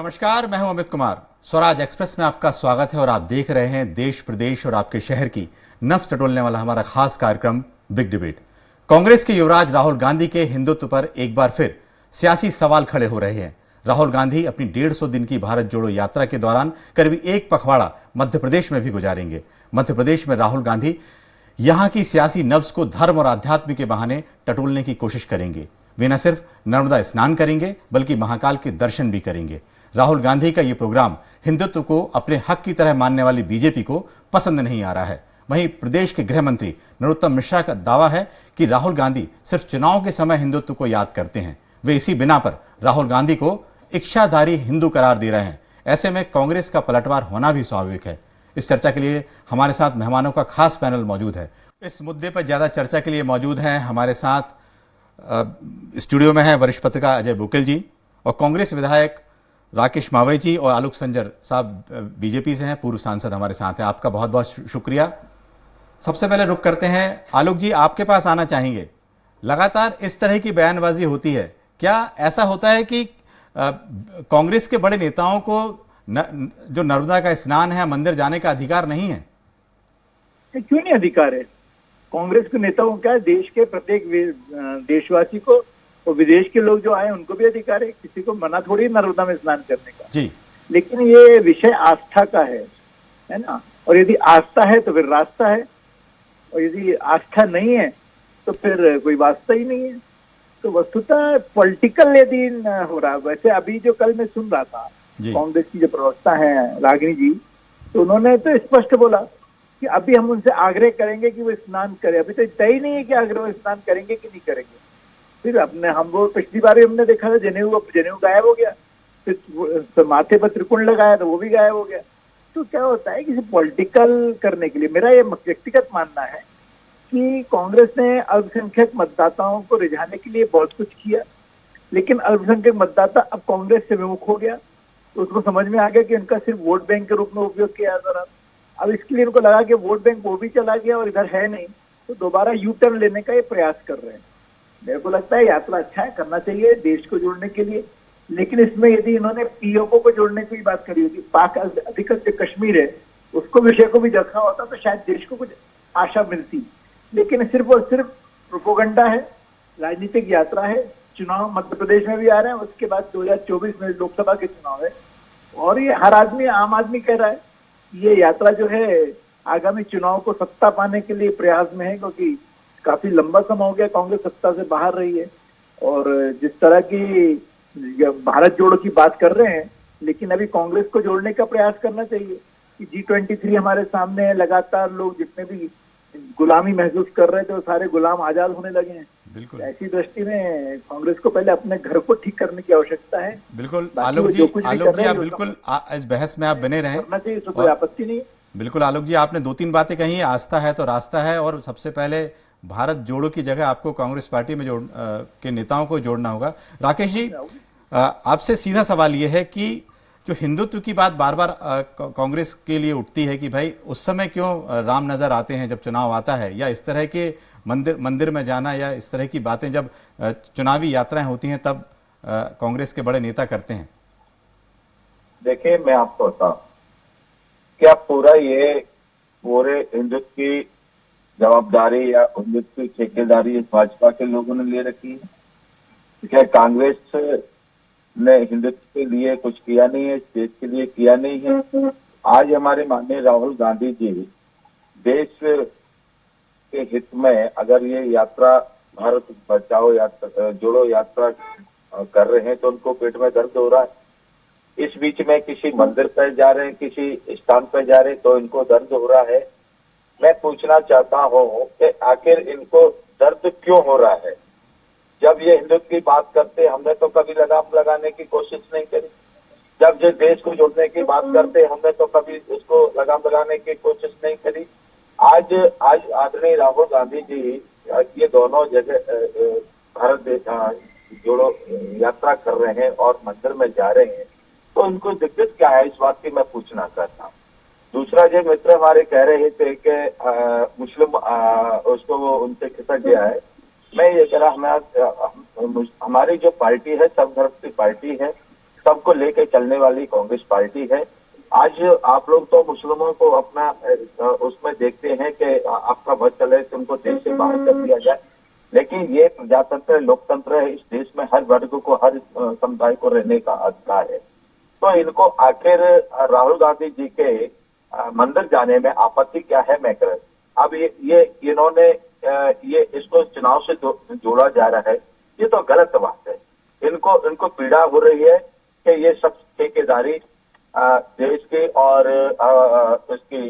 नमस्कार, मैं हूं अमित कुमार। स्वराज एक्सप्रेस में आपका स्वागत है और आप देख रहे हैं देश प्रदेश और आपके शहर की नब्ज टटोलने वाला हमारा खास कार्यक्रम बिग डिबेट। कांग्रेस के युवराज राहुल गांधी के हिंदुत्व पर एक बार फिर सियासी सवाल खड़े हो रहे हैं। राहुल गांधी अपनी 150 दिन की भारत जोड़ो यात्रा के दौरान करीब एक पखवाड़ा मध्य प्रदेश में भी गुजारेंगे। मध्य प्रदेश में राहुल गांधी यहां की सियासी नब्ज को धर्म और आध्यात्म के बहाने टटोलने की कोशिश करेंगे। वे न सिर्फ नर्मदा स्नान करेंगे बल्कि महाकाल के दर्शन भी करेंगे। राहुल गांधी का यह प्रोग्राम हिंदुत्व को अपने हक की तरह मानने वाली बीजेपी को पसंद नहीं आ रहा है। वहीं प्रदेश के गृह मंत्री नरोत्तम मिश्रा का दावा है कि राहुल गांधी सिर्फ चुनाव के समय हिंदुत्व को याद करते हैं। वे इसी बिना पर राहुल गांधी को इच्छाधारी हिंदू करार दे रहे हैं। ऐसे में कांग्रेस का पलटवार होना भी स्वाभाविक है। इस चर्चा के लिए हमारे साथ मेहमानों का खास पैनल मौजूद है। इस मुद्दे पर ज्यादा चर्चा के लिए मौजूद हैं हमारे साथ स्टूडियो में है वरिष्ठ पत्रकार अजय बुकेल जी और कांग्रेस विधायक राकेश मावई जी और आलोक संजर साहब बीजेपी से हैं, पूर्व सांसद हमारे साथ हैं। आपका बहुत बहुत शुक्रिया। सबसे पहले रुक करते हैं आलोक जी, आपके पास आना चाहेंगे। लगातार इस तरह की बयानबाजी होती है, क्या ऐसा होता है कि कांग्रेस के बड़े नेताओं को जो नर्मदा का स्नान है, मंदिर जाने का अधिकार नहीं है? क्यों नहीं अधिकार है? कांग्रेस के नेताओं का देश के प्रत्येक देशवासी को और विदेश के लोग जो आए उनको भी अधिकार है। किसी को मना थोड़ी नर्मदा में स्नान करने का जी। लेकिन ये विषय आस्था का है ना। और यदि आस्था है तो फिर रास्ता है, और यदि आस्था नहीं है तो फिर कोई वास्ता ही नहीं है। तो वस्तुतः पॉलिटिकल यदि हो रहा है। वैसे अभी जो कल मैं सुन रहा था कांग्रेस की जो प्रवक्ता है रागिनी जी, तो उन्होंने तो स्पष्ट बोला कि अभी हम उनसे आग्रह करेंगे कि वो स्नान करें। अभी तो तय नहीं है कि आग्रह वो स्नान करेंगे कि नहीं करेंगे। फिर अपने हम वो पिछली बार हमने देखा था जनेऊ गायब हो गया, फिर माथे पर त्रिकोण लगाया तो वो भी गायब हो गया। तो क्या होता है, किसी पॉलिटिकल करने के लिए मेरा ये व्यक्तिगत मानना है कि कांग्रेस ने अल्पसंख्यक मतदाताओं को रिझाने के लिए बहुत कुछ किया, लेकिन अल्पसंख्यक मतदाता अब कांग्रेस से विमुख हो गया। तो उसको समझ में आ गया कि उनका सिर्फ वोट बैंक के रूप में उपयोग किया जा रहा। अब इसके लिए उनको लगा कि वोट बैंक वो भी चला गया और इधर है नहीं, तो दोबारा यू टर्न लेने का ये प्रयास कर रहे हैं। मेरे को लगता है यात्रा अच्छा है, करना चाहिए देश को जोड़ने के लिए। लेकिन इसमें यदि इन्होंने पीओको को जोड़ने की बात करी होती, पाक अधिकृत जो कश्मीर है उसको विषय को भी रखा होता तो शायद देश को कुछ आशा मिलती। लेकिन सिर्फ और सिर्फ प्रोपोगंडा है, राजनीतिक यात्रा है। चुनाव मध्य प्रदेश में भी आ रहे हैं, उसके बाद 2024 में लोकसभा के चुनाव है, और ये हर आदमी आम आदमी कह रहा है ये यात्रा जो है आगामी चुनाव को सत्ता पाने के लिए प्रयास में है, क्योंकि काफी लंबा समय हो गया कांग्रेस सत्ता से बाहर रही है। और जिस तरह की भारत जोड़ो की बात कर रहे हैं, लेकिन अभी कांग्रेस को जोड़ने का प्रयास करना चाहिए कि G23 हमारे सामने है। लगातार लोग जितने भी गुलामी महसूस कर रहे थे वो सारे गुलाम आजाद होने लगे हैं। बिल्कुल ऐसी दृष्टि में कांग्रेस को पहले अपने घर को ठीक करने की आवश्यकता है। बिल्कुल आलोक जी आप बिल्कुल इस बहस में आप बने रहें, करना चाहिए, इसमें कोई आपत्ति नहीं है। बिल्कुल आलोक जी, आपने 2-3 बातें कही है। आस्था है तो रास्ता है, और सबसे पहले भारत जोड़ो की जगह आपको कांग्रेस पार्टी में के नेताओं को जोड़ना होगा। राकेश जी, आपसे सीधा सवाल यह है कि जो हिंदुत्व की बात बार बार कांग्रेस के लिए उठती है कि भाई उस समय क्यों राम नजर आते हैं जब चुनाव आता है, या इस तरह के मंदिर में जाना, या इस तरह की बातें जब चुनावी यात्राएं होती हैं तब कांग्रेस के बड़े नेता करते हैं। देखिए, मैं आपको बताऊं, क्या पूरे हिंदुत्व की जवाबदारी या हिंदुत्व की ठेकेदारी भाजपा के लोगों ने ले रखी है? क्या कांग्रेस ने हिंदुत्व के लिए कुछ किया नहीं है, इस देश के लिए किया नहीं है? आज हमारे माननीय राहुल गांधी जी देश के हित में अगर ये यात्रा भारत बचाओ यात्रा जोड़ो यात्रा कर रहे हैं तो उनको पेट में दर्द हो रहा है। इस बीच में किसी मंदिर पर जा रहे हैं, किसी स्थान पर जा रहे हैं तो इनको दर्द हो रहा है। मैं पूछना चाहता हूँ कि आखिर इनको दर्द क्यों हो रहा है? जब ये हिंदुत्व की बात करते हमने तो कभी लगाम लगाने की कोशिश नहीं करी। जब ये देश को जोड़ने की बात करते हमने तो कभी उसको लगाम लगाने की कोशिश नहीं करी। आज आदरणीय राहुल गांधी जी ये दोनों जगह भारत जोड़ो यात्रा कर रहे हैं और मंदिर में जा रहे हैं, तो उनको दिक्कत क्या है, इस बात की मैं पूछना चाहता हूँ। दूसरा, जो मित्र हमारे कह रहे थे कि मुस्लिम उसको वो उनसे खिसक गया है, मैं ये कह रहा हमारी जो पार्टी है सब धर्म की पार्टी है, सबको लेके चलने वाली कांग्रेस पार्टी है। आज आप लोग तो मुस्लिमों को अपना उसमें देखते हैं कि आपका वोट चले तो उनको देश से बाहर कर दिया जाए, लेकिन ये प्रजातंत्र लोकतंत्र है। इस देश में हर वर्ग को, हर समुदाय को रहने का अधिकार है। तो इनको आखिर राहुल गांधी जी के मंदिर जाने में आपत्ति क्या है, मैं कर अब ये इन्होंने ये इसको चुनाव से जोड़ा जा रहा है, ये तो गलत बात है। इनको पीड़ा हो रही है कि ये सब ठेकेदारी देश की और उसकी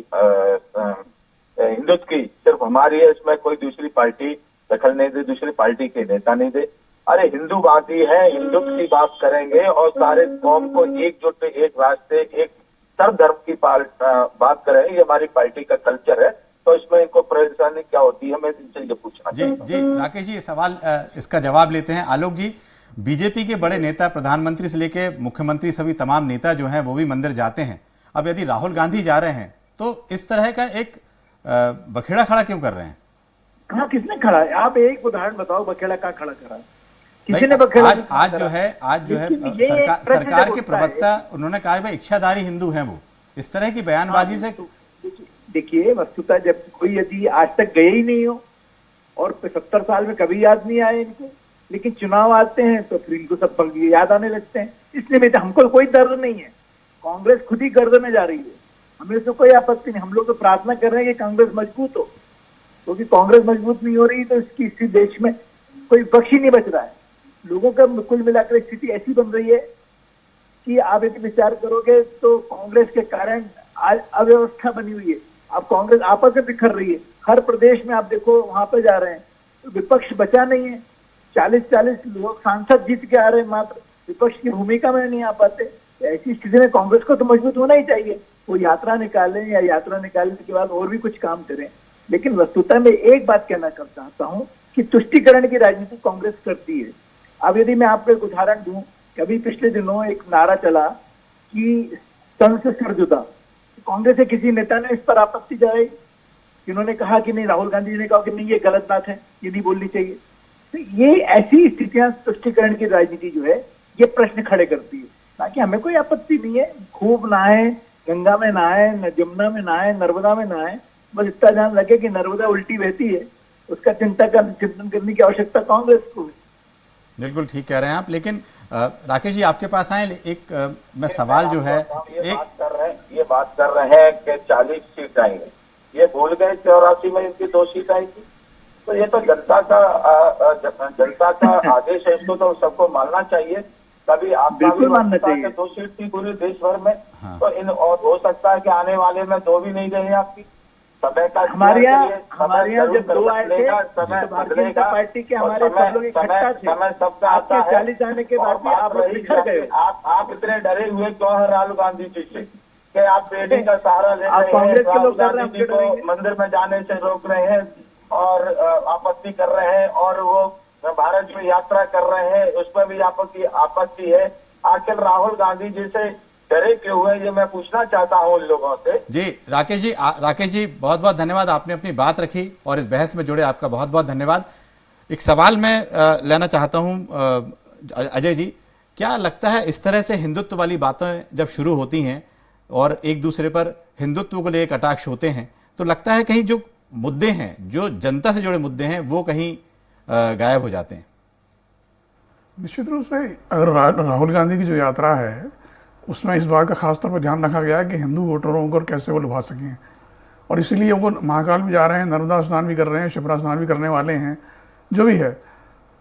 हिंदुत्व की सिर्फ हमारी है, इसमें कोई दूसरी पार्टी दखल नहीं दे, दूसरी पार्टी के नेता नहीं दे। अरे हिंदूवादी है, हिंदुत्व की बात करेंगे और सारे कौम को एकजुट, एक रास्ते, एक सर्वधर्म की बात करें, ये हमारी पार्टी का कल्चर है। तो इसमें इनको परेशानी क्या होती है, मैं इनसे ये पूछना जी जी राकेश जी, सवाल इसका जवाब लेते हैं। आलोक जी, बीजेपी के बड़े नेता, प्रधानमंत्री से लेके मुख्यमंत्री, सभी तमाम नेता जो हैं वो भी मंदिर जाते हैं। अब यदि राहुल गांधी जा रहे हैं तो इस तरह का एक बखेड़ा खड़ा क्यों कर रहे हैं? कहाँ, किसने खड़ा है? आप एक उदाहरण बताओ, बखेड़ा कहाँ खड़ा करा? किसी ने नहीं, बखेड़ा आज जो है सरकार के प्रवक्ता उन्होंने कहा भाई इच्छाधारी हिंदू हैं वो, इस तरह की बयानबाजी से। देखिए, वस्तुतः जब कोई यदि आज तक गए ही नहीं हो और 70 साल में कभी याद नहीं आए इनको, लेकिन चुनाव आते हैं तो फिर इनको सब याद आने लगते हैं। इसलिए हमको कोई दर्द नहीं है, कांग्रेस खुद ही गर्द में जा रही है, हमें इससे कोई आपत्ति नहीं। हम लोग तो प्रार्थना कर रहे हैं कि कांग्रेस मजबूत हो, क्योंकि कांग्रेस मजबूत नहीं हो रही तो इसी देश में कोई पक्ष ही नहीं बच रहा है। लोगों का कुल मिलाकर स्थिति ऐसी बन रही है कि आप यदि विचार करोगे तो कांग्रेस के कारण आज अव्यवस्था बनी हुई है। अब कांग्रेस आपस में बिखर रही है, हर प्रदेश में आप देखो वहां पे जा रहे हैं तो विपक्ष बचा नहीं है। 40-40 लोग सांसद जीत के आ रहे हैं, मात्र विपक्ष की भूमिका में नहीं आ पाते। तो ऐसी स्थिति में कांग्रेस को तो मजबूत होना ही चाहिए, वो यात्रा निकालें या यात्रा निकालने के बाद और भी कुछ काम करें। लेकिन वस्तुतः मैं एक बात कहना चाहता हूं कि तुष्टीकरण की राजनीति कांग्रेस करती है। अब यदि मैं आपको एक उदाहरण दूं, कभी पिछले दिनों एक नारा चला कि तन से सिर जुदा, कांग्रेस के किसी नेता ने इस पर आपत्ति जताई? जिन्होंने कहा कि नहीं, राहुल गांधी जी ने कहा कि नहीं, ये गलत बात है, ये नहीं बोलनी चाहिए। तो ये ऐसी स्थितियां तुष्टीकरण की राजनीति जो है ये प्रश्न खड़े करती है। ताकि हमें कोई आपत्ति नहीं है, खूब नहाए, गंगा में नहाए, जमुना में नहाए, नर्मदा में नहाए, बस इतना ध्यान रखे कि नर्मदा उल्टी बहती है, उसका चिंतन करने की आवश्यकता कांग्रेस को है। बिल्कुल ठीक कह रहे हैं आप। लेकिन राकेश जी आपके पास आए, एक मैं सवाल जो है ये बात कर रहे हैं कि 40 सीट आई है, ये भूल गए 84 में इनकी 2 सीट आई थी। तो ये तो जनता का आदेश है, इसको तो सबको मानना चाहिए। कभी आप बिल्कुल मानना चाहिए। 2 सीट थी पूरे देश भर में। हाँ। तो और हो सकता है कि आने वाले में 2 भी नहीं गए आपकी। समय का हमारे यहाँ जब 2 आए थे तो भारतीय जनता पार्टी के हमारे सब लोग इकट्ठा थे। समय सबका आता है। 40 आने के बाद भी आप लोग बिखर गए। आप इतने डरे हुए क्यों है राहुल गांधी जी से कि आप बेटी का सहारा ले रहे हैं, कांग्रेस के लोग राहुल गांधी जी को मंदिर में जाने से रोक रहे हैं और आपत्ति कर रहे हैं, और वो भारत में यात्रा कर रहे हैं, उसमें भी आपत्ति है। आखिर राहुल गांधी जी से डरे क्यों हुए, ये मैं पूछना चाहता हूँ उन लोगों से। जी राकेश जी बहुत बहुत धन्यवाद, आपने अपनी बात रखी और इस बहस में जुड़े, आपका बहुत बहुत धन्यवाद। एक सवाल मैं लेना चाहता हूँ अजय जी, क्या लगता है इस तरह से हिंदुत्व वाली बातें जब शुरू होती हैं और एक दूसरे पर हिंदुत्व को लेकर कटाक्ष होते हैं, तो लगता है कहीं जो मुद्दे हैं, जो जनता से जुड़े मुद्दे हैं, वो कहीं गायब हो जाते हैं? निश्चित रूप से अगर राहुल गांधी की जो यात्रा है उसमें इस बात का खास तौर पर ध्यान रखा गया है कि हिंदू वोटरों को कैसे वो लुभा सकें, और इसीलिए वो महाकाल भी जा रहे हैं, नर्मदा स्नान भी कर रहे हैं, शिप्रा स्नान भी करने वाले हैं, जो भी है।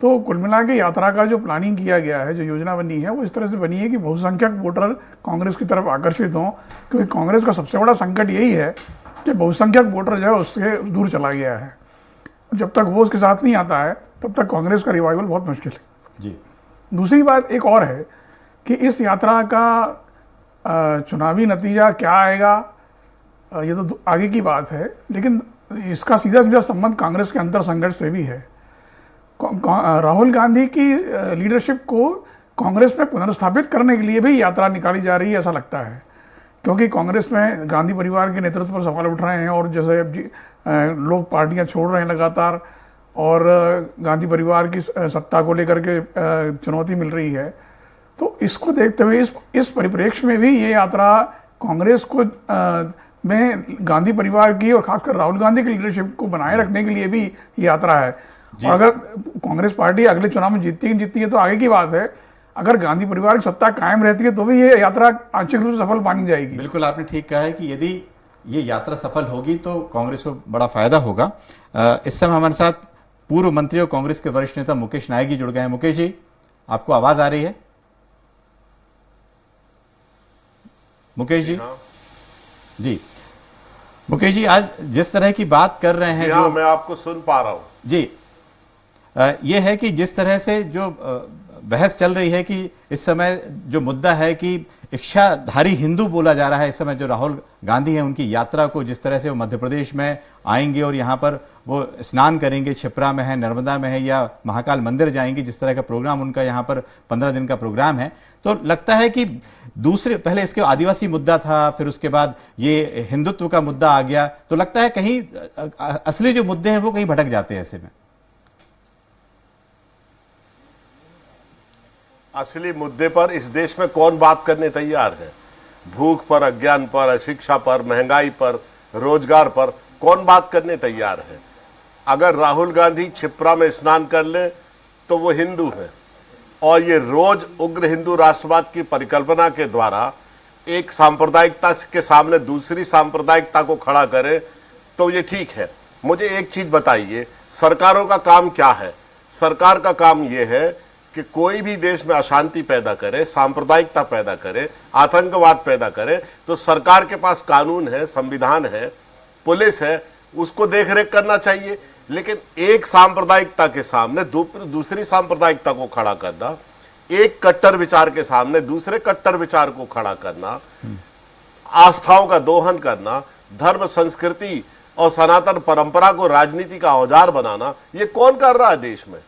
तो कुल मिला के यात्रा का जो प्लानिंग किया गया है, जो योजना बनी है, वो इस तरह से बनी है कि बहुसंख्यक वोटर कांग्रेस की तरफ आकर्षित हों, क्योंकि कांग्रेस का सबसे बड़ा संकट यही है कि बहुसंख्यक वोटर जो है उससे दूर चला गया है। जब तक वो उसके साथ नहीं आता है तब तक कांग्रेस का रिवाइवल बहुत मुश्किल है। जी। दूसरी बात एक और है कि इस यात्रा का चुनावी नतीजा क्या आएगा, ये तो आगे की बात है, लेकिन इसका सीधा सीधा संबंध कांग्रेस के अंतर संघर्ष से भी है। राहुल गांधी की लीडरशिप को कांग्रेस में पुनर्स्थापित करने के लिए भी यात्रा निकाली जा रही है, ऐसा लगता है, क्योंकि कांग्रेस में गांधी परिवार के नेतृत्व पर सवाल उठ रहे हैं और जैसे अब लोग पार्टियां छोड़ रहे हैं लगातार, और गांधी परिवार की सत्ता को लेकर के चुनौती मिल रही है। तो इसको देखते हुए इस परिप्रेक्ष्य में भी ये यात्रा कांग्रेस को में गांधी परिवार की और खासकर राहुल गांधी की लीडरशिप को बनाए रखने के लिए भी ये यात्रा है। और अगर कांग्रेस पार्टी अगले चुनाव में जीतती है तो आगे की बात है। अगर गांधी परिवार की सत्ता कायम रहती है तो भी ये यात्रा आंशिक रूप से सफल मानी जाएगी। बिल्कुल आपने ठीक कहा है कि यदि ये यात्रा सफल होगी तो कांग्रेस को बड़ा फायदा होगा। इस समय हमारे साथ पूर्व मंत्री और कांग्रेस के वरिष्ठ नेता मुकेश नायक जी जुड़ गए हैं। मुकेश जी, आपको आवाज आ रही है? मुकेश जी? जी मुकेश जी, आज जिस तरह की बात कर रहे हैं, जो मैं आपको सुन पा रहा हूं जी, ये है कि जिस तरह से जो बहस चल रही है कि इस समय जो मुद्दा है कि इच्छाधारी हिंदू बोला जा रहा है, इस समय जो राहुल गांधी है उनकी यात्रा को जिस तरह से वो मध्य प्रदेश में आएंगे और यहाँ पर वो स्नान करेंगे, क्षिप्रा में है, नर्मदा में है या महाकाल मंदिर जाएंगे, जिस तरह का प्रोग्राम उनका यहाँ पर 15 दिन का प्रोग्राम है, तो लगता है कि दूसरे पहले इसके आदिवासी मुद्दा था, फिर उसके बाद ये हिंदुत्व का मुद्दा आ गया, तो लगता है कहीं असली जो मुद्दे हैं वो कहीं भटक जाते हैं। ऐसे में असली मुद्दे पर इस देश में कौन बात करने तैयार है? भूख पर, अज्ञान पर, अशिक्षा पर, महंगाई पर, रोजगार पर कौन बात करने तैयार है? अगर राहुल गांधी क्षिप्रा में स्नान कर ले तो वो हिंदू हैं और ये रोज उग्र हिंदू राष्ट्रवाद की परिकल्पना के द्वारा एक सांप्रदायिकता के सामने दूसरी सांप्रदायिकता को खड़ा करे तो ये ठीक है। मुझे एक चीज बताइए, सरकारों का काम क्या है? सरकार का काम ये है कि कोई भी देश में अशांति पैदा करे, सांप्रदायिकता पैदा करे, आतंकवाद पैदा करे तो सरकार के पास कानून है, संविधान है, पुलिस है, उसको देखरेख करना चाहिए। लेकिन एक सांप्रदायिकता के सामने दूसरी सांप्रदायिकता को खड़ा करना, एक कट्टर विचार के सामने दूसरे कट्टर विचार को खड़ा करना, आस्थाओं का दोहन करना, धर्म, संस्कृति और सनातन परंपरा को राजनीति का औजार बनाना, ये कौन कर रहा है देश में?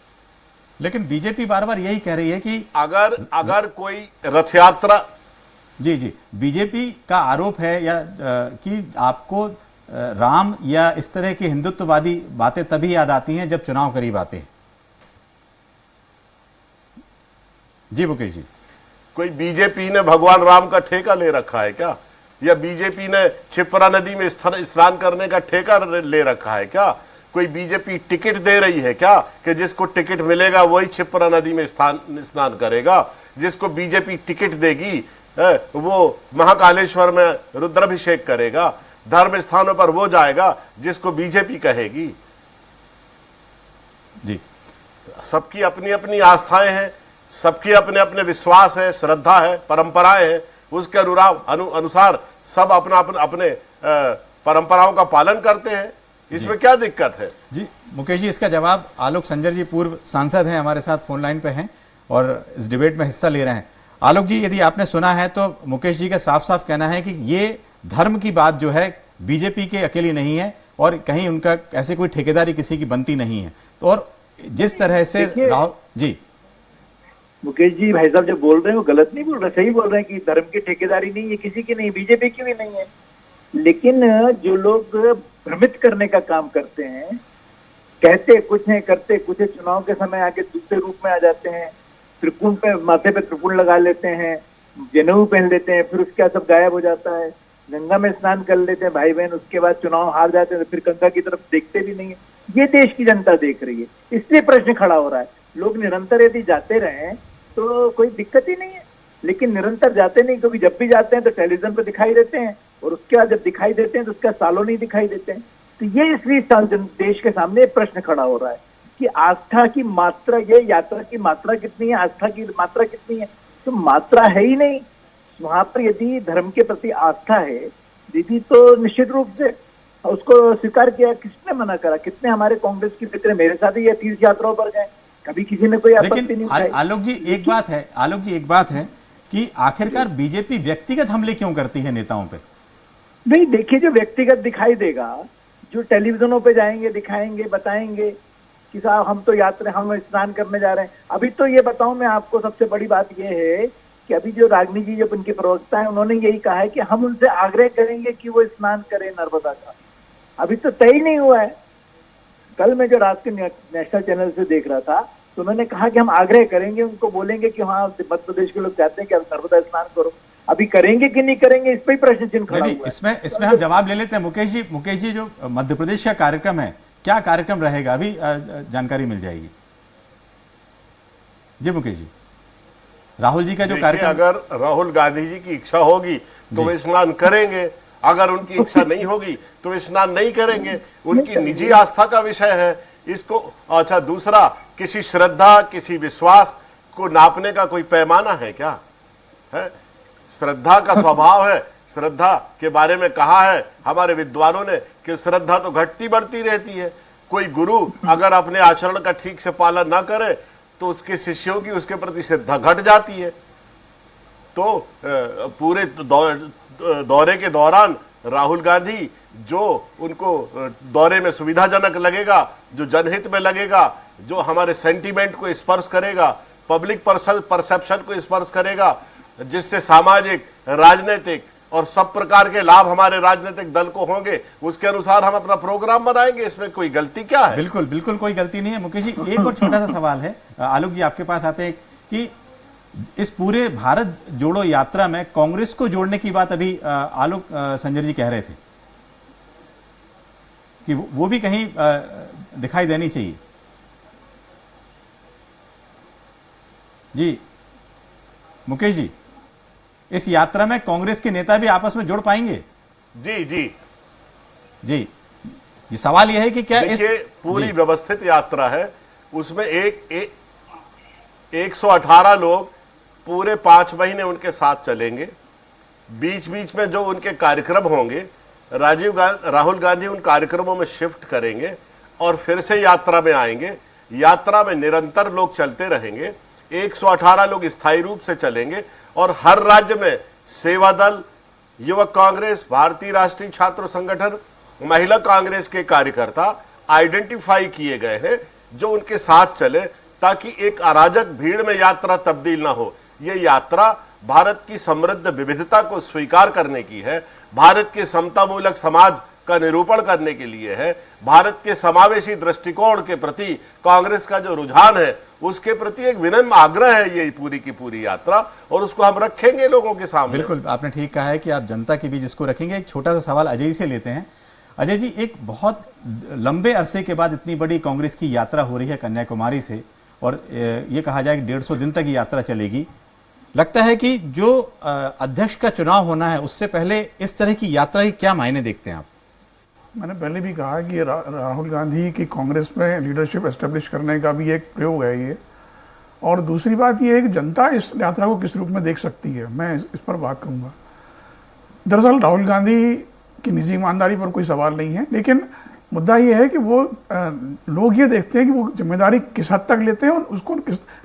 लेकिन बीजेपी बार बार यही कह रही है कि अगर कोई रथ यात्रा, जी, बीजेपी का आरोप है या कि आपको राम या इस तरह की हिंदुत्ववादी बातें तभी याद आती हैं जब चुनाव करीब आते हैं। जी मुकेश जी, कोई बीजेपी ने भगवान राम का ठेका ले रखा है क्या? या बीजेपी ने क्षिप्रा नदी में स्नान करने का ठेका ले रखा है क्या? कोई बीजेपी टिकट दे रही है क्या कि जिसको टिकट मिलेगा वही क्षिप्रा नदी में स्नान करेगा? जिसको बीजेपी टिकट देगी वो महाकालेश्वर में रुद्राभिषेक करेगा, धर्म स्थानों पर वो जाएगा जिसको बीजेपी कहेगी। जी, सबकी अपनी अपनी आस्थाएं हैं, सबके अपने अपने विश्वास है, श्रद्धा है, परंपराएं हैं, उसके अनुसार सब अपना अपने परंपराओं का पालन करते हैं। इसमें क्या दिक्कत है? जी मुकेश जी, इसका जवाब आलोक संजर जी पूर्व सांसद हैं, हमारे साथ फोन लाइन पे हैं और इस डिबेट में हिस्सा ले रहे हैं। आलोक जी, यदि आपने सुना है तो मुकेश जी का साफ साफ कहना है कि ये धर्म की बात जो है बीजेपी के अकेली नहीं है और कहीं उनका ऐसे कोई ठेकेदारी किसी की बनती नहीं है। तो और जिस तरह से राहुल जी, मुकेश जी भाई साहब जो बोल रहे हैं वो गलत नहीं बोल रहे, सही बोल रहे हैं कि धर्म की ठेकेदारी नहीं है, किसी की नहीं, बीजेपी की भी नहीं है। लेकिन जो लोग भ्रमित करने का काम करते हैं, कहते कुछ है करते कुछ है, चुनाव के समय आके दूसरे रूप में आ जाते हैं, त्रिकोण पे माथे पे त्रिकोण लगा लेते हैं, जनेऊ पहन लेते हैं, फिर उसके बाद सब गायब हो जाता है, गंगा में स्नान कर लेते हैं भाई बहन, उसके बाद चुनाव हार जाते हैं तो फिर गंगा की तरफ देखते भी नहीं है। ये देश की जनता देख रही है, इसलिए प्रश्न खड़ा हो रहा है। लोग निरंतर यदि जाते रहे तो कोई दिक्कत ही नहीं है, लेकिन निरंतर जाते नहीं, क्योंकि जब भी जाते हैं तो टेलीविजन पर दिखाई देते हैं और उसके बाद जब दिखाई देते हैं तो उसका सालों नहीं दिखाई देते हैं। तो ये इसलिए देश के सामने प्रश्न खड़ा हो रहा है कि आस्था की मात्रा, ये यात्रा की मात्रा कितनी है, आस्था की मात्रा कितनी है? तो मात्रा है ही नहीं वहां पर। यदि धर्म के प्रति आस्था है दीदी तो निश्चित रूप से उसको स्वीकार किया, किसने मना करा? कितने हमारे कांग्रेस के मित्र मेरे साथ ही ये तीर्थ यात्राओं पर गए, कभी किसी ने कोई आपत्ति नहीं उठाई। आलोक जी एक बात है कि आखिरकार बीजेपी व्यक्तिगत हमले क्यों करती है नेताओं पे? नहीं देखिए, जो व्यक्तिगत दिखाई देगा, जो टेलीविजनों पे जाएंगे, दिखाएंगे, बताएंगे कि साहब हम तो यात्रा, हम स्नान करने जा रहे हैं। अभी तो ये बताऊं मैं आपको, सबसे बड़ी बात ये है कि अभी जो रागनी जी, जो उनके प्रवक्ता है, उन्होंने यही कहा है कि हम उनसे आग्रह करेंगे कि वो स्नान करें नर्मदा का। अभी तो तय नहीं हुआ है। कल मैं जो रात के नेशनल चैनल से देख रहा था तो उन्होंने कहा कि हम आग्रह करेंगे, उनको बोलेंगे कि हाँ मध्य प्रदेश के लोग चाहते हैं कि आप नर्मदा स्नान करो। अभी करेंगे कि नहीं करेंगे, इस पर ही प्रश्न चिन्ह खड़ा नहीं, हुआ है। इसमें हम जवाब ले लेते हैं। मुकेश जी जो मध्य प्रदेश का कार्यक्रम है, क्या कार्यक्रम रहेगा, अभी जानकारी मिल जाएगी। जी मुकेश जी, राहुल जी का जो कार्यक्रम, अगर राहुल गांधी जी की इच्छा होगी तो वे स्नान करेंगे, अगर उनकी इच्छा नहीं होगी तो वे स्नान नहीं करेंगे। उनकी निजी आस्था का विषय है इसको। अच्छा, दूसरा, किसी श्रद्धा, किसी विश्वास को नापने का कोई पैमाना है क्या? है, श्रद्धा का स्वभाव है। श्रद्धा के बारे में कहा है हमारे विद्वानों ने कि श्रद्धा तो घटती बढ़ती रहती है। कोई गुरु अगर अपने आचरण का ठीक से पालन न करे तो उसके शिष्यों की उसके प्रति श्रद्धा घट जाती है। तो पूरे दौरे के दौरान राहुल गांधी जो उनको दौरे में सुविधाजनक लगेगा, जो जनहित में लगेगा, जो हमारे सेंटीमेंट को स्पर्श करेगा, पब्लिक परसेप्शन को स्पर्श करेगा, जिससे सामाजिक, राजनीतिक और सब प्रकार के लाभ हमारे राजनीतिक दल को होंगे, उसके अनुसार हम अपना प्रोग्राम बनाएंगे। इसमें कोई गलती क्या है? बिल्कुल कोई गलती नहीं है। मुकेश जी, एक और छोटा सा सवाल है, आलोक जी आपके पास आते हैं कि इस पूरे भारत जोड़ो यात्रा में कांग्रेस को जोड़ने की बात अभी आलोक संजर जी कह रहे थे कि वो भी कहीं दिखाई देनी चाहिए। जी मुकेश जी, इस यात्रा में कांग्रेस के नेता भी आपस में जुड़ पाएंगे? जी जी जी, ये सवाल यह है कि क्या देखिए, पूरी व्यवस्थित यात्रा है, उसमें 118 लोग पूरे 5 महीने उनके साथ चलेंगे। बीच बीच में जो उनके कार्यक्रम होंगे, राहुल गांधी उन कार्यक्रमों में शिफ्ट करेंगे और फिर से यात्रा में आएंगे। यात्रा में निरंतर लोग चलते रहेंगे। 118 लोग स्थायी रूप से चलेंगे और हर राज्य में सेवा दल, युवक कांग्रेस, भारतीय राष्ट्रीय छात्र संगठन, महिला कांग्रेस के कार्यकर्ता आइडेंटिफाई किए गए हैं जो उनके साथ चले, ताकि एक अराजक भीड़ में यात्रा तब्दील ना हो। यह यात्रा भारत की समृद्ध विविधता को स्वीकार करने की है, भारत के समतामूलक समाज का निरूपण करने के लिए है, भारत के समावेशी दृष्टिकोण के प्रति कांग्रेस का जो रुझान है उसके प्रति एक विनम्र आग्रह है ये पूरी की पूरी यात्रा, और उसको हम रखेंगे लोगों के सामने। बिल्कुल, आपने ठीक कहा है कि आप जनता के बीच इसको रखेंगे। एक छोटा सा सवाल अजय जी से लेते हैं। अजय जी, एक बहुत लंबे अरसे के बाद इतनी बड़ी कांग्रेस की यात्रा हो रही है कन्याकुमारी से, और ये कहा जाए कि 150 दिन तक ये यात्रा चलेगी। लगता है कि जो अध्यक्ष का चुनाव होना है उससे पहले इस तरह की यात्रा की क्या मायने देखते हैं आप? मैंने पहले भी कहा कि राहुल गांधी की कांग्रेस में लीडरशिप एस्टेब्लिश करने का भी एक प्रयोग है ये। और दूसरी बात ये है कि जनता इस यात्रा को किस रूप में देख सकती है, मैं इस पर बात करूंगा। दरअसल राहुल गांधी की निजी ईमानदारी पर कोई सवाल नहीं है, लेकिन मुद्दा ये है कि वो लोग ये देखते हैं कि वो जिम्मेदारी किस हद तक लेते हैं और उसको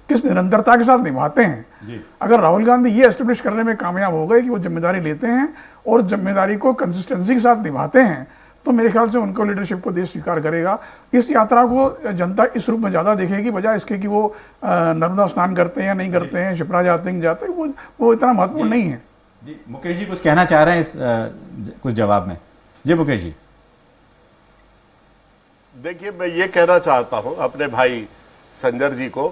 किस निरंतरता के साथ निभाते हैं जी। अगर राहुल गांधी ये एस्टेब्लिश करने में कामयाब हो गए कि वो जिम्मेदारी लेते हैं और जिम्मेदारी को कंसिस्टेंसी के साथ निभाते हैं, तो मेरे ख्याल से उनको लीडरशिप को देश स्वीकार करेगा। इस यात्रा को जनता इस रूप में ज़्यादा देखेगी, बजाय इसके कि वो नर्मदा स्नान करते हैं या नहीं करते हैं, शिप्रा जाते हैं, वो इतना महत्वपूर्ण नहीं है। जी, मुकेश जी कुछ कहना चाह रहे हैं इस कुछ जवाब में? जी मुकेश जी। देखिए, मैं ये कहना चाहता हूं अपने भाई संजर जी को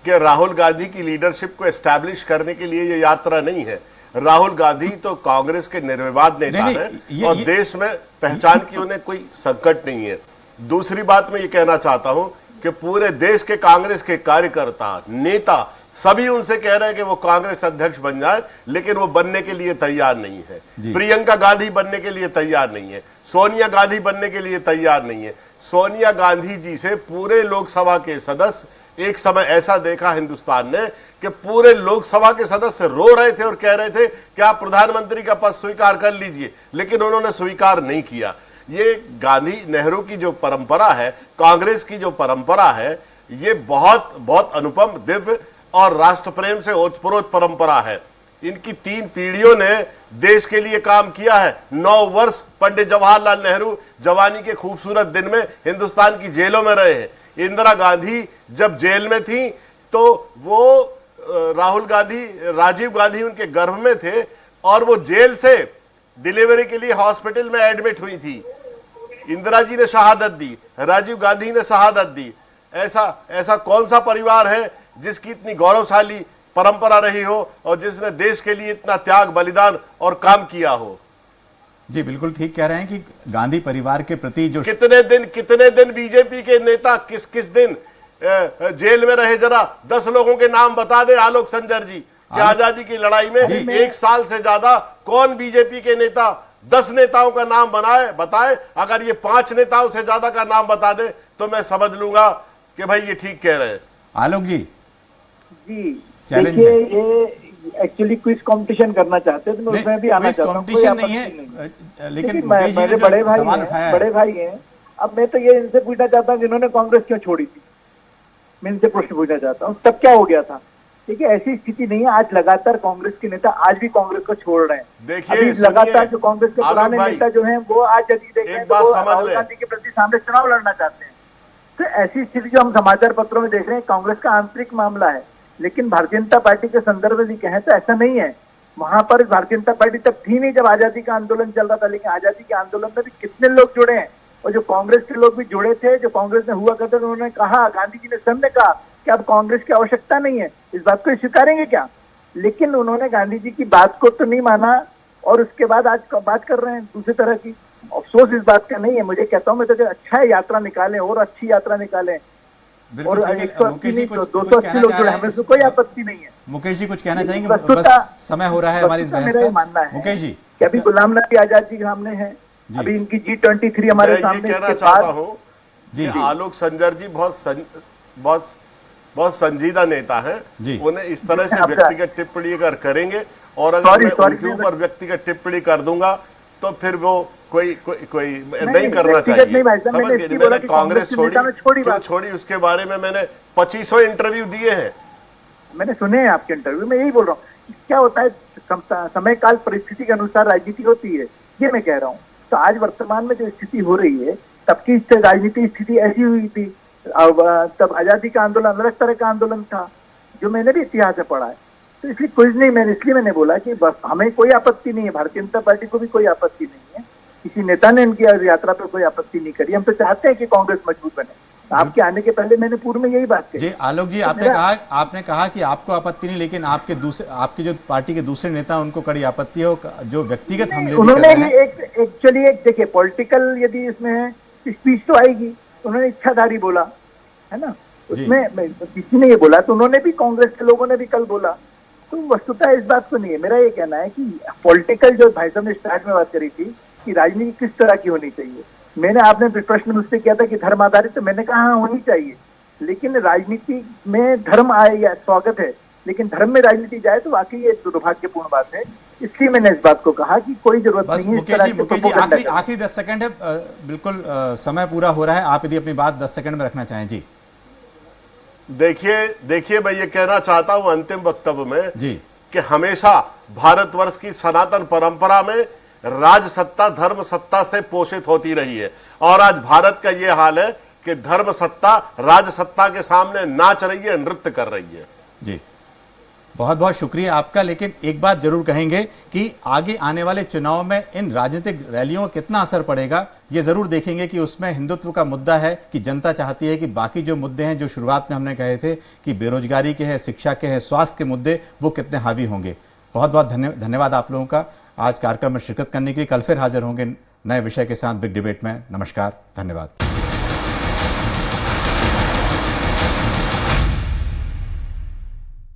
कि राहुल गांधी की लीडरशिप को एस्टैब्लिश करने के लिए ये यात्रा नहीं है। राहुल गांधी तो कांग्रेस के निर्विवाद नेता हैं और देश में पहचान की उन्हें कोई संकट नहीं है। दूसरी बात मैं ये कहना चाहता हूं कि पूरे देश के कांग्रेस के कार्यकर्ता, नेता सभी उनसे कह रहे हैं कि वो कांग्रेस अध्यक्ष बन जाए, लेकिन वो बनने के लिए तैयार नहीं है। प्रियंका गांधी बनने के लिए तैयार नहीं है, सोनिया गांधी बनने के लिए तैयार नहीं है। सोनिया गांधी जी से पूरे लोकसभा के सदस्य, एक समय ऐसा देखा हिंदुस्तान ने कि पूरे लोकसभा के सदस्य रो रहे थे और कह रहे थे कि आप प्रधानमंत्री का पद स्वीकार कर लीजिए, लेकिन उन्होंने स्वीकार नहीं किया। ये गांधी नेहरू की जो परंपरा है, कांग्रेस की जो परंपरा है, ये बहुत बहुत अनुपम, दिव्य और राष्ट्र प्रेम से ओतप्रोत परंपरा है। इनकी 3 पीढ़ियों ने देश के लिए काम किया है। 9 वर्ष पंडित जवाहरलाल नेहरू जवानी के खूबसूरत दिन में हिंदुस्तान की जेलों में रहे हैं। इंदिरा गांधी जब जेल में थी तो वो राहुल गांधी, राजीव गांधी उनके गर्भ में थे और वो जेल से डिलीवरी के लिए हॉस्पिटल में एडमिट हुई थी। इंदिरा जी ने शहादत दी, राजीव गांधी ने शहादत दी। ऐसा ऐसा कौन सा परिवार है जिसकी इतनी गौरवशाली परंपरा रही हो और जिसने देश के लिए इतना त्याग, बलिदान और काम किया हो। जी बिल्कुल ठीक कह रहे हैं कि गांधी परिवार के प्रति जो कितने दिन बीजेपी के नेता किस किस दिन जेल में रहे, जरा 10 लोगों के नाम बता दे आलोक संजर जी, कि आजादी की लड़ाई में 1 साल से ज्यादा कौन बीजेपी के नेता 10 नेताओं का नाम बताए। अगर ये 5 नेताओं से ज्यादा का नाम बता दे तो मैं समझ लूंगा कि भाई ये ठीक कह रहे हैं। आलोक जी चैलेंज देखिए, ये एक्चुअली क्विज कंपटीशन करना चाहते थे, तो मैं उसमें भी आना चाहता हूँ, कंपटीशन नहीं है, लेकिन मेरे बड़े भाई हैं। अब मैं तो ये इनसे पूछना चाहता हूँ कि इन्होंने कांग्रेस क्यों छोड़ी थी, मैं इनसे प्रश्न पूछना चाहता हूँ, तब क्या हो गया था। देखिए ऐसी स्थिति नहीं है, आज लगातार कांग्रेस के नेता आज भी कांग्रेस को छोड़ रहे हैं। देखिए लगातार जो कांग्रेस के पुराने नेता जो हैं वो आज यदि देखें तो वो राहुल गांधी के प्रति सामने चुनाव लड़ना चाहते हैं। तो ऐसी स्थिति जो हम समाचार पत्रों में देख रहे हैं, कांग्रेस का आंतरिक मामला है। लेकिन भारतीय जनता पार्टी के संदर्भ में भी कहें तो ऐसा नहीं है। वहां पर भारतीय जनता पार्टी तब थी नहीं जब आजादी का आंदोलन चल रहा था, लेकिन आजादी के आंदोलन में भी कितने लोग जुड़े हैं, और जो कांग्रेस के लोग भी जुड़े थे, जो कांग्रेस में हुआ करते थे, उन्होंने कहा, गांधी जी ने सामने कहा कि अब कांग्रेस की आवश्यकता नहीं है। इस बात को स्वीकारेंगे क्या? लेकिन उन्होंने गांधी जी की बात को तो नहीं माना, और उसके बाद आज बात कर रहे हैं दूसरी तरह की। अफसोस इस बात का नहीं है, मुझे कहता हूँ मैं तो अच्छा है यात्रा निकालें और अच्छी यात्रा निकालें, और 180 नहीं तो 280 लोग जुड़े, हमें से कोई आपत्ति नहीं है। मुकेश जी कुछ कहना चाहेंगे? बस समय हो रहा है हमारी इस बहस का। मानना है मुकेश जी कि अभी गुलाम नबी आजाद जी सामने है, अभी इनकी G23 हमारे सामने। कहना चाहता हूँ जी, आलोक संजर जी बहुत संजीदा नेता हैं, उन्हें इस तरह से व्यक्तिगत टिप्पणी अगर करेंगे, और अगर मैं उनके ऊपर व्यक्तिगत टिप्पणी कर दूंगा तो फिर वो कोई नहीं करना चाहिए। समझ गए? मैंने कांग्रेस छोड़ी उसके बारे में मैंने 2500 इंटरव्यू दिए हैं, मैंने सुने हैं आपके इंटरव्यू में। यही बोल रहा हूँ, क्या होता है समय काल परिस्थिति के अनुसार राजनीति होती है, ये मैं कह रहा हूँ। तो आज वर्तमान में जो स्थिति हो रही है, तब की राजनीति स्थिति ऐसी हुई थी। तब आजादी का आंदोलन अलग तरह का आंदोलन था, जो मैंने भी इतिहास से पढ़ा है। तो इसलिए कुछ नहीं, मैंने बोला कि बस हमें कोई आपत्ति नहीं है, भारतीय जनता पार्टी को भी कोई आपत्ति नहीं है, किसी नेता ने इनकी यात्रा पर कोई आपत्ति नहीं करी। हम तो चाहते हैं कि कांग्रेस मजबूत बने। आपके आने के पहले मैंने पूर्व में यही बात कही। जी आलोक जी, आपने कहा कि आपको आपत्ति नहीं, लेकिन आपके जो पार्टी के दूसरे नेता उनको कड़ी आपत्ति हो, जो व्यक्तिगत हमले उन्होंने एक्चुअली एक देखिए पॉलिटिकल यदि इसमें स्पीच तो आएगी, उन्होंने इच्छाधारी बोला है ना, उसमें किसी ने ये बोला, तो उन्होंने भी, कांग्रेस के लोगों ने भी कल बोला। तो वस्तुतः इस बात को नहीं है, मेरा ये कहना है कि पॉलिटिकल, जो भाई साहब ने स्टार्ट में बात करी थी कि राजनीति किस तरह की होनी चाहिए, आपने प्रश्न मुझसे किया था कि धर्म आधारित, तो मैंने कहा हाँ होनी चाहिए, लेकिन राजनीति में धर्म आए या स्वागत है, लेकिन धर्म में राजनीति जाए तो वाकई ये दुर्भाग्यपूर्ण बात है। इसलिए मैंने इस बात को कहा कि कोई जरूरत नहीं है। मुकेश जी आखिरी 10 सेकंड है, बिल्कुल समय पूरा हो रहा है, आप यदि अपनी बात 10 सेकंड में रखना चाहें। जी देखिए मैं ये कहना चाहता हूं अंतिम वक्तव्य में जी, कि हमेशा भारतवर्ष की सनातन परंपरा में राज सत्ता धर्म सत्ता से पोषित होती रही है, और आज भारत का ये हाल है कि धर्म सत्ता राज सत्ता के सामने नाच रही है, नृत्य कर रही है। जी बहुत बहुत शुक्रिया आपका। लेकिन एक बात जरूर कहेंगे कि आगे आने वाले चुनाव में इन राजनीतिक रैलियों का कितना असर पड़ेगा, ये जरूर देखेंगे कि उसमें हिंदुत्व का मुद्दा है कि जनता चाहती है कि बाकी जो मुद्दे हैं, जो शुरुआत में हमने कहे थे कि बेरोजगारी के हैं, शिक्षा के हैं, स्वास्थ्य के मुद्दे, वो कितने हावी होंगे। बहुत बहुत धन्यवाद आप लोगों का आज कार्यक्रम में शिरकत करने के लिए। कल फिर हाजिर होंगे नए विषय के साथ बिग डिबेट में। नमस्कार, धन्यवाद।